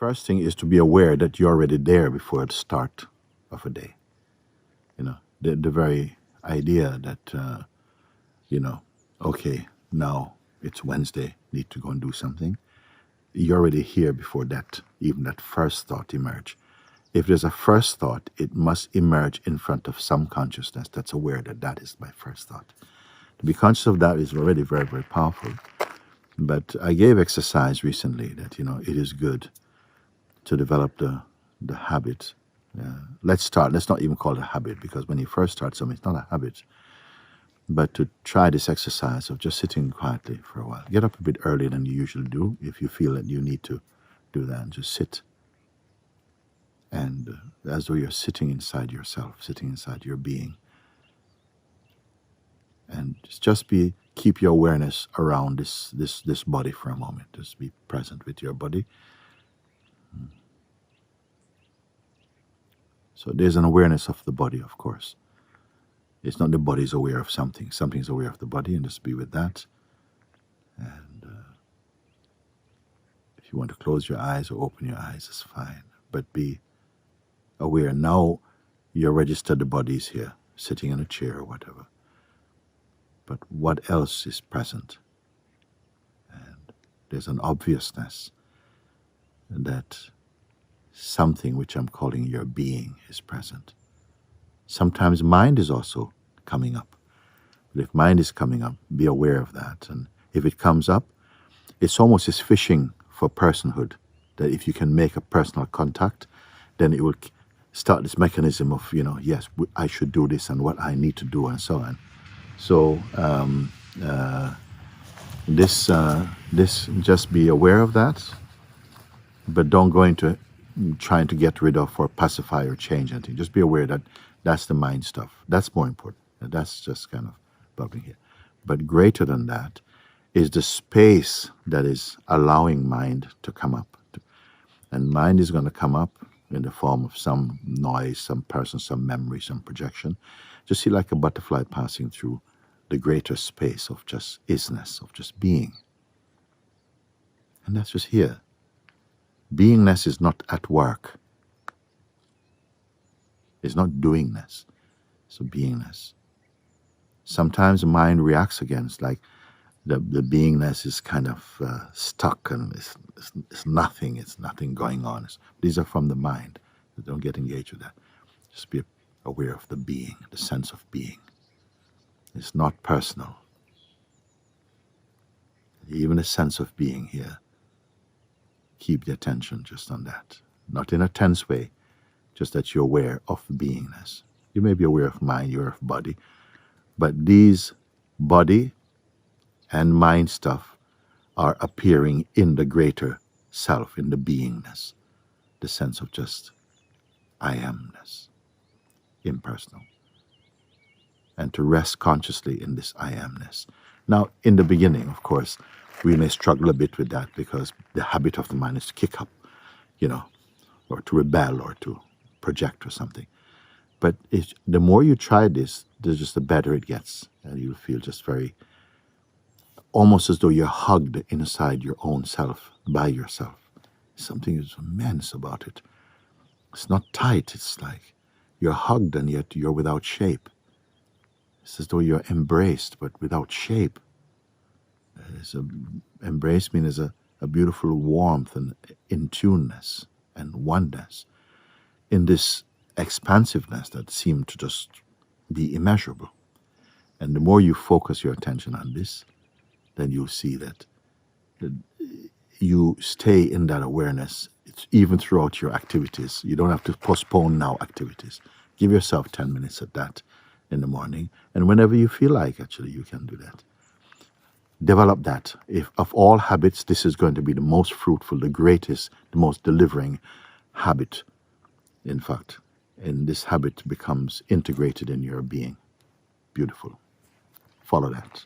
first thing is to be aware that you're already there before the start of a day. You know, the very idea that, you know, okay, now it's Wednesday, need to go and do something. You're already here before that, even that first thought emerge. If there's a first thought, it must emerge in front of some consciousness that's aware that that is my first thought. To be conscious of that is already very, very powerful. But I gave exercise recently that, you know, it is good to develop the habit. Let's not even call it a habit, because when you first start something, it's not a habit. But to try this exercise of just sitting quietly for a while. Get up a bit earlier than you usually do if you feel that you need to do that, and just sit. And as though you're sitting inside yourself, sitting inside your being. And just keep your awareness around this body for a moment. Just be present with your body. So there's an awareness of the body, of course. It's not the body's aware of something. Something's aware of the body, and just be with that. And if you want to close your eyes or open your eyes, it's fine. But be aware. Now you're registered, the body is here, sitting in a chair or whatever. But what else is present? And there's an obviousness that something which I'm calling your being is present. Sometimes mind is also coming up. But if mind is coming up, be aware of that. And if it comes up, it's almost as fishing for personhood, that if you can make a personal contact, then it will start this mechanism of, you know, yes, I should do this and what I need to do and so on. So this just be aware of that, but don't go into trying to get rid of or pacify or change anything. Just be aware that that's the mind stuff. That's more important. That's just kind of bubbling here. But greater than that is the space that is allowing mind to come up. And mind is going to come up in the form of some noise, some person, some memory, some projection. Just see like a butterfly passing through the greater space of just isness, of just being. And that's just here. Beingness is not at work. It's not doingness. It's a beingness. Sometimes the mind reacts against, like the beingness is kind of stuck and it's nothing going on. These are from the mind. Don't get engaged with that. Just be aware of the being, the sense of being. It's not personal. Even a sense of being here. Keep the attention just on that. Not in a tense way, just that you're aware of beingness. You may be aware of mind, you're of body, but these body and mind stuff are appearing in the greater self, in the beingness, the sense of just I amness, impersonal. And to rest consciously in this I amness. Now, in the beginning, of course, we may struggle a bit with that because the habit of the mind is to kick up, you know, or to rebel or to project or something. But the more you try this, just the better it gets. And you'll feel just very, almost as though you're hugged inside your own self, by yourself. Something is immense about it. It's not tight. It's like you're hugged and yet you're without shape. It's as though you're embraced but without shape. Embrace means there's a beautiful warmth and in-tuneness and oneness in this expansiveness that seemed to just be immeasurable. And the more you focus your attention on this, then you'll see that you stay in that awareness. It's even throughout your activities. You don't have to postpone now activities. Give yourself 10 minutes at that in the morning, and whenever you feel like, actually, you can do that. Develop that. If of all habits, this is going to be the most fruitful, the greatest, the most delivering habit, in fact. And this habit becomes integrated in your being. Beautiful. Follow that.